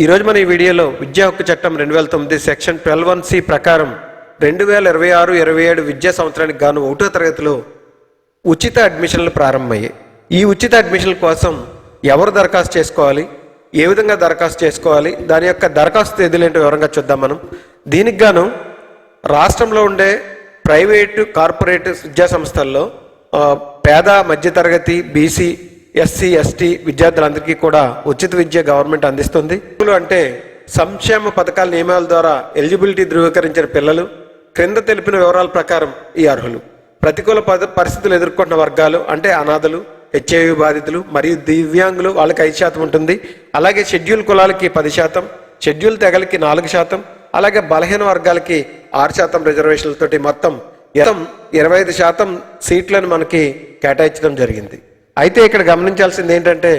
ఈరోజు మన ఈ వీడియోలో విద్యా హక్కు చట్టం 2009 సెక్షన్ 12(1)(c) ప్రకారం 2026-27 విద్యా సంవత్సరానికి గాను 1వ తరగతిలో ఉచిత అడ్మిషన్లు ప్రారంభమయ్యాయి. ఈ ఉచిత అడ్మిషన్ల కోసం ఎవరు దరఖాస్తు చేసుకోవాలి, ఏ విధంగా దరఖాస్తు చేసుకోవాలి, దాని యొక్క దరఖాస్తు తేదీలు ఏంటో వివరంగా చూద్దాం మనం. దీనికి గాను రాష్ట్రంలో ఉండే ప్రైవేటు కార్పొరేట్ విద్యా సంస్థల్లో పేద మధ్యతరగతి బీసీ ఎస్సీ ఎస్టీ విద్యార్థులందరికీ కూడా ఉచిత విద్య గవర్నమెంట్ అందిస్తుంది. అంటే సంక్షేమ పథకాల నియమాల ద్వారా ఎలిజిబిలిటీ ధృవీకరించిన పిల్లలు క్రింద తెలిపిన వివరాల ప్రకారం ఈ అర్హులు. ప్రతికూల పరిస్థితులు ఎదుర్కొంటున్న వర్గాలు అంటే అనాథలు, హెచ్ఐవి బాధితులు మరియు దివ్యాంగులు వాళ్ళకి 5% ఉంటుంది. అలాగే షెడ్యూల్ కులాలకి 10%, షెడ్యూల్ తెగలకి 4%, అలాగే బలహీన వర్గాలకి 6% రిజర్వేషన్లతోటి మొత్తం 25% సీట్లను మనకి కేటాయించడం జరిగింది. అయితే ఇక్కడ గమనించాల్సింది ఏంటంటే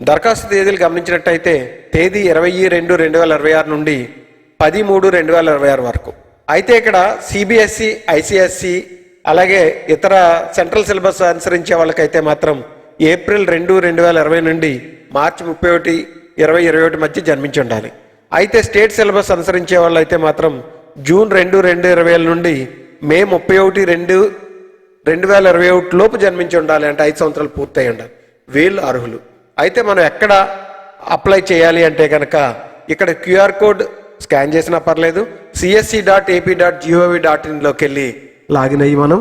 దరఖాస్తు తేదీలు గమనించినట్టయితే తేదీ 20-2-2026 నుండి 10-3-2026 వరకు. అయితే ఇక్కడ సిబిఎస్ఈ, ఐసిఎస్ఈ అలాగే ఇతర సెంట్రల్ సిలబస్ అనుసరించే వాళ్ళకైతే మాత్రం ఏప్రిల్ 2-2020 నుండి మార్చి 31-2021 మధ్య జన్మించి ఉండాలి. అయితే స్టేట్ సిలబస్ అనుసరించే వాళ్ళు అయితే మాత్రం జూన్ 2-2020 నుండి మే 31-2-2021 లోపు జన్మించి ఉండాలి. అంటే 5 సంవత్సరాలు పూర్తయి ఉండాలి. వీళ్ళు అర్హులు. అయితే మనం ఎక్కడ అప్లై చేయాలి అంటే కనుక ఇక్కడ క్యూఆర్ కోడ్ స్కాన్ చేసినా పర్లేదు, csc.ap.gov.in వెళ్ళి లాగిన్ అయ్యి మనం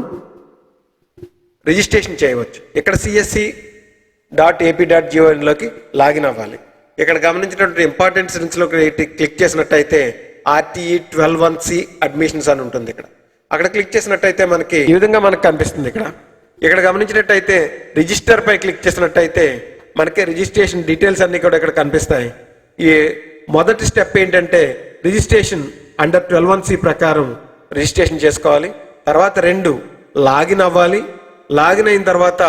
రిజిస్ట్రేషన్ చేయవచ్చు. ఇక్కడ csc.ap.gov.in లాగిన్ అవ్వాలి. ఇక్కడ గమనించినటువంటి ఇంపార్టెంట్ సెన్స్లోకి క్లిక్ చేసినట్టయితే RTE 12(1)(c) అడ్మిషన్స్ అని ఉంటుంది. అక్కడ క్లిక్ చేసినట్టయితే మనకి ఈ విధంగా మనకు కనిపిస్తుంది. ఇక్కడ గమనించినట్టయితే రిజిస్టర్ పై క్లిక్ చేసినట్టయితే మనకి రిజిస్ట్రేషన్ డీటెయిల్స్ అన్ని కూడా ఇక్కడ కనిపిస్తాయి. ఈ మొదటి స్టెప్ ఏంటంటే రిజిస్ట్రేషన్ అండర్ 12(1)(c) ప్రకారం రిజిస్ట్రేషన్ చేసుకోవాలి. తర్వాత 2 లాగిన్ అవ్వాలి. లాగిన్ అయిన తర్వాత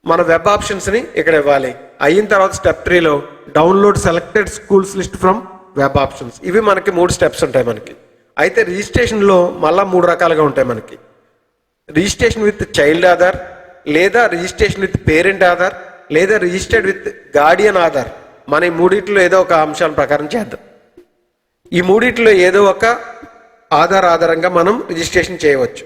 మన వెబ్ ఆప్షన్స్ని ఇక్కడ ఇవ్వాలి. అయిన తర్వాత స్టెప్ 3లో download selected schools list from web options. ఇవి మనకి 3 స్టెప్స్ ఉంటాయి మనకి. అయితే రిజిస్ట్రేషన్లో మళ్ళీ 3 రకాలుగా ఉంటాయి మనకి. రిజిస్ట్రేషన్ విత్ చైల్డ్ ఆధార్, లేదా రిజిస్ట్రేషన్ విత్ పేరెంట్ ఆధార్, లేదా రిజిస్టర్డ్ విత్ గార్డియన్ ఆధార్. మన ఈ మూడిట్లో ఏదో ఒక అంశాల ప్రకారం చేద్దాం. ఈ మూడిట్లో ఏదో ఒక ఆధారంగా మనం రిజిస్ట్రేషన్ చేయవచ్చు.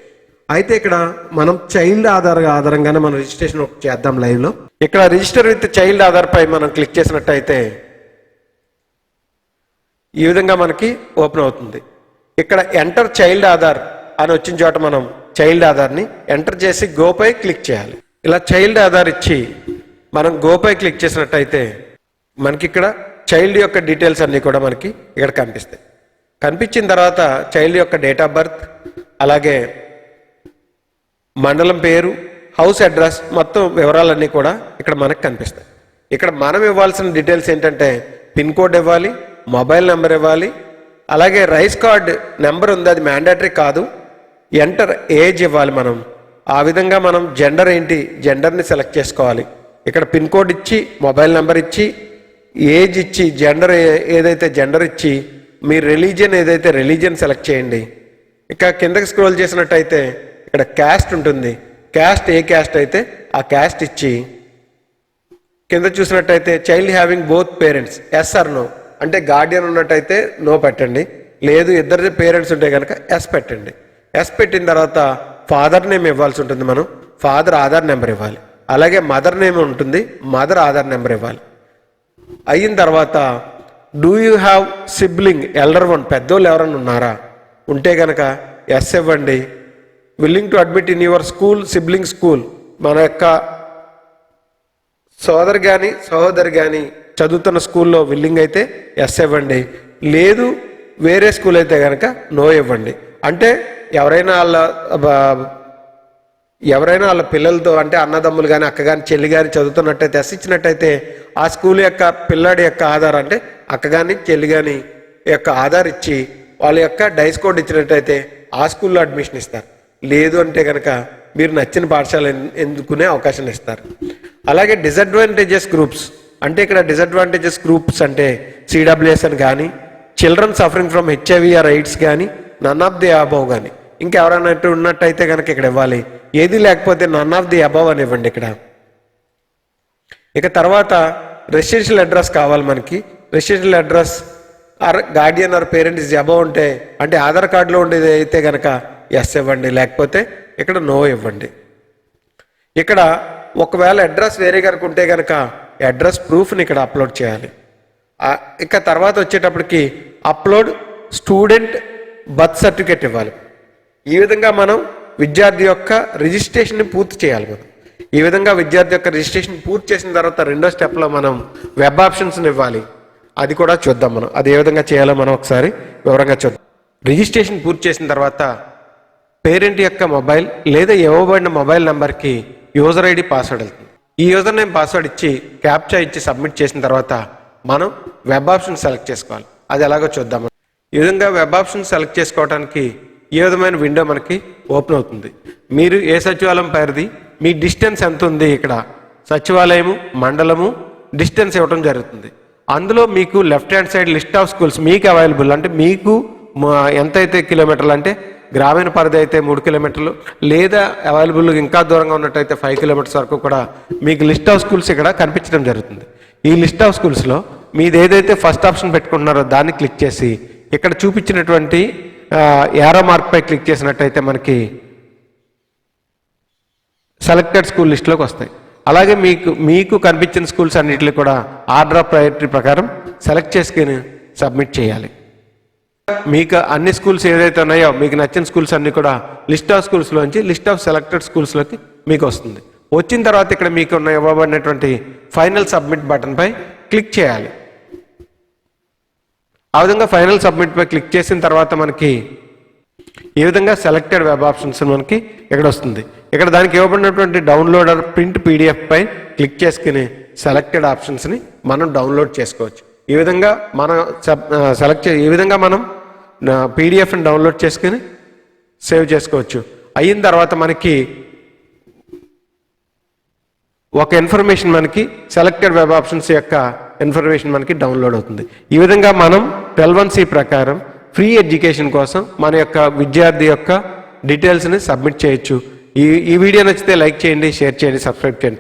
అయితే ఇక్కడ మనం చైల్డ్ ఆధారంగానే మనం రిజిస్ట్రేషన్ చేద్దాం లైవ్లో. ఇక్కడ రిజిస్టర్ విత్ చైల్డ్ ఆధార్ పై మనం క్లిక్ చేసినట్టయితే ఈ విధంగా మనకి ఓపెన్ అవుతుంది. ఇక్కడ ఎంటర్ చైల్డ్ ఆధార్ అని వచ్చిన చోట మనం చైల్డ్ ఆధార్ని ఎంటర్ చేసి గోపై క్లిక్ చేయాలి. ఇలా చైల్డ్ ఆధార్ ఇచ్చి మనం గోపై క్లిక్ చేసినట్టయితే మనకి ఇక్కడ చైల్డ్ యొక్క డీటెయిల్స్ అన్నీ కూడా మనకి ఇక్కడ కనిపిస్తాయి. కనిపించిన తర్వాత చైల్డ్ యొక్క డేట్ ఆఫ్ బర్త్, అలాగే మండలం పేరు, హౌస్ అడ్రస్, మొత్తం వివరాలన్నీ కూడా ఇక్కడ మనకు కనిపిస్తాయి. ఇక్కడ మనం ఇవ్వాల్సిన డీటెయిల్స్ ఏంటంటే పిన్ కోడ్ ఇవ్వాలి, మొబైల్ నెంబర్ ఇవ్వాలి, అలాగే రైస్ కార్డ్ నెంబర్ ఉంది, అది మ్యాండేటరీ కాదు. ఎంటర్ ఏజ్ ఇవ్వాలి మనం. ఆ విధంగా మనం జెండర్ ఏంటి, జెండర్ని సెలెక్ట్ చేసుకోవాలి. ఇక్కడ పిన్ కోడ్ ఇచ్చి, మొబైల్ నెంబర్ ఇచ్చి, ఏజ్ ఇచ్చి, జెండర్ ఏదైతే జెండర్ ఇచ్చి, మీ రిలీజియన్ ఏదైతే రిలీజియన్ సెలెక్ట్ చేయండి. ఇక కిందకి స్క్రోల్ చేసినట్టయితే ఇక్కడ క్యాస్ట్ ఉంటుంది. క్యాస్ట్ ఏ క్యాస్ట్ అయితే ఆ క్యాస్ట్ ఇచ్చి కింద చూసినట్టయితే child having both parents yes or no, అంటే గార్డియన్ ఉన్నట్టయితే నో పెట్టండి, లేదు ఇద్దరు పేరెంట్స్ ఉంటే కనుక ఎస్ పెట్టండి. ఎస్ పెట్టిన తర్వాత ఫాదర్ నేమ్ ఇవ్వాల్సి ఉంటుంది. మనం ఫాదర్ ఆధార్ నెంబర్ ఇవ్వాలి. అలాగే మదర్ నేమ్ ఉంటుంది, మదర్ ఆధార్ నెంబర్ ఇవ్వాలి. అయిన తర్వాత do you have sibling elder one, పెద్దోళ్ళు ఎవరైనా ఉన్నారా, ఉంటే కనుక ఎస్ ఇవ్వండి. Willing to admit in your school sibling school, మన యొక్క సోదరు కానీ సహోదరు కానీ చదువుతున్న స్కూల్లో విల్లింగ్ అయితే ఎస్ ఇవ్వండి, లేదు వేరే స్కూల్ అయితే కనుక నో ఇవ్వండి. అంటే ఎవరైనా వాళ్ళ పిల్లలతో అంటే అన్నదమ్ములు కానీ అక్క కానీ చెల్లి కానీ చదువుతున్నట్టయితే ఎస్ ఇచ్చినట్టయితే ఆ స్కూల్ యొక్క పిల్లాడి యొక్క ఆధార్ అంటే అక్క కానీ చెల్లి కానీ యొక్క ఆధార్ ఇచ్చి వాళ్ళ యొక్క డైస్ కోడ్ ఇచ్చినట్టయితే ఆ స్కూల్లో అడ్మిషన్ ఇస్తారు. లేదు అంటే కనుక మీరు నచ్చిన పాఠశాల ఎన్నుకునే అవకాశం ఇస్తారు. అలాగే డిసడ్వాంటేజెస్ గ్రూప్స్, అంటే ఇక్కడ డిసడ్వాంటేజెస్ గ్రూప్స్ అంటే CWS అని కానీ, children suffering from HIV or AIDS కానీ, నన్ ఆఫ్ ది అబవ్ కానీ, ఇంకెవరైనా ఉన్నట్టయితే కనుక ఇక్కడ ఇవ్వాలి. ఏది లేకపోతే నన్ ఆఫ్ ది అబవ్ అని ఇవ్వండి ఇక్కడ. ఇక తర్వాత రెసిడెన్షియల్ అడ్రస్ కావాలి మనకి. Residential address or guardian or parent is above ఉంటే, అంటే ఆధార్ కార్డులో ఉండేది అయితే కనుక ఎస్ ఇవ్వండి, లేకపోతే ఇక్కడ నో ఇవ్వండి. ఇక్కడ ఒకవేళ అడ్రస్ వేరే కనుక ఉంటే కనుక అడ్రస్ ప్రూఫ్ని ఇక్కడ అప్లోడ్ చేయాలి. ఇక తర్వాత వచ్చేటప్పటికి అప్లోడ్ స్టూడెంట్ బర్త్ సర్టిఫికేట్ ఇవ్వాలి. ఈ విధంగా మనం విద్యార్థి యొక్క రిజిస్ట్రేషన్ని పూర్తి చేయాలి. మనం ఈ విధంగా విద్యార్థి యొక్క రిజిస్ట్రేషన్ పూర్తి చేసిన తర్వాత రెండో స్టెప్లో మనం వెబ్ ఆప్షన్స్ని ఇవ్వాలి. అది కూడా చూద్దాం. మనం అది ఏ విధంగా చేయాలో మనం ఒకసారి వివరంగా చూద్దాం. రిజిస్ట్రేషన్ పూర్తి చేసిన తర్వాత పేరెంట్ యొక్క మొబైల్ లేదా ఇవ్వబడిన మొబైల్ నెంబర్కి యూజర్ ఐడి పాస్వర్డ్ వెళ్తుంది. ఈ యూజర్ నేమ్ పాస్వర్డ్ ఇచ్చి క్యాప్చా ఇచ్చి సబ్మిట్ చేసిన తర్వాత మనం వెబ్ ఆప్షన్ సెలెక్ట్ చేసుకోవాలి. అది ఎలాగో చూద్దాం. ఈ విధంగా వెబ్ ఆప్షన్ సెలెక్ట్ చేసుకోవడానికి ఈ విధమైన విండో మనకి ఓపెన్ అవుతుంది. మీరు ఏ సచివాలయం పరిధి, మీ డిస్టెన్స్ ఎంత ఉంది, ఇక్కడ సచివాలయము మండలము డిస్టెన్స్ ఇవ్వడం జరుగుతుంది. అందులో మీకు left hand side list of schools మీకు అవైలబుల్, అంటే మీకు ఎంతైతే కిలోమీటర్లు, అంటే గ్రామీణ పరిధి అయితే 3 కిలోమీటర్లు, లేదా అవైలబుల్ ఇంకా దూరంగా ఉన్నట్టయితే 5 కిలోమీటర్స్ వరకు కూడా మీకు లిస్ట్ ఆఫ్ స్కూల్స్ ఇక్కడ కనిపించడం జరుగుతుంది. ఈ లిస్ట్ ఆఫ్ స్కూల్స్లో మీది ఏదైతే ఫస్ట్ ఆప్షన్ పెట్టుకుంటున్నారో దాన్ని క్లిక్ చేసి ఇక్కడ చూపించినటువంటి యారో మార్క్పై క్లిక్ చేసినట్టయితే మనకి సెలెక్టెడ్ స్కూల్ లిస్టులోకి వస్తాయి. అలాగే మీకు కనిపించిన స్కూల్స్ అన్నింటినీ కూడా ఆర్డర్ ఆఫ్ ప్రయారిటీ ప్రకారం సెలెక్ట్ చేసుకుని సబ్మిట్ చేయాలి. మీకు అన్ని స్కూల్స్ ఏదైతే ఉన్నాయో మీకు నచ్చిన స్కూల్స్ అన్నీ కూడా లిస్ట్ ఆఫ్ స్కూల్స్లోంచి లిస్ట్ ఆఫ్ సెలెక్టెడ్ స్కూల్స్లోకి మీకు వస్తుంది. వచ్చిన తర్వాత ఇక్కడ మీకు ఇవ్వబడినటువంటి ఫైనల్ సబ్మిట్ బటన్పై క్లిక్ చేయాలి. ఆ విధంగా ఫైనల్ సబ్మిట్ పై క్లిక్ చేసిన తర్వాత మనకి ఈ విధంగా సెలెక్టెడ్ వెబ్ ఆప్షన్స్ మనకి ఇక్కడ వస్తుంది. ఇక్కడ దానికి ఇవ్వబడినటువంటి డౌన్లోడర్ ప్రింట్ పీడిఎఫ్ పై క్లిక్ చేసుకుని సెలెక్టెడ్ ఆప్షన్స్ని మనం డౌన్లోడ్ చేసుకోవచ్చు. ఈ విధంగా మనం ఈ విధంగా మనం పీడిఎఫ్ని డౌన్లోడ్ చేసుకుని సేవ్ చేసుకోవచ్చు. అయిన తర్వాత మనకి ఒక ఇన్ఫర్మేషన్ మనకి సెలెక్టెడ్ వెబ్ ఆప్షన్స్ యొక్క ఇన్ఫర్మేషన్ మనకి డౌన్లోడ్ అవుతుంది. ఈ విధంగా మనం 12(1)C ప్రకారం ఫ్రీ ఎడ్యుకేషన్ కోసం మన యొక్క విద్యార్థి యొక్క డీటెయిల్స్ని సబ్మిట్ చేయొచ్చు. ఈ వీడియో నచ్చితే లైక్ చేయండి, షేర్ చేయండి, సబ్స్క్రైబ్ చేయండి.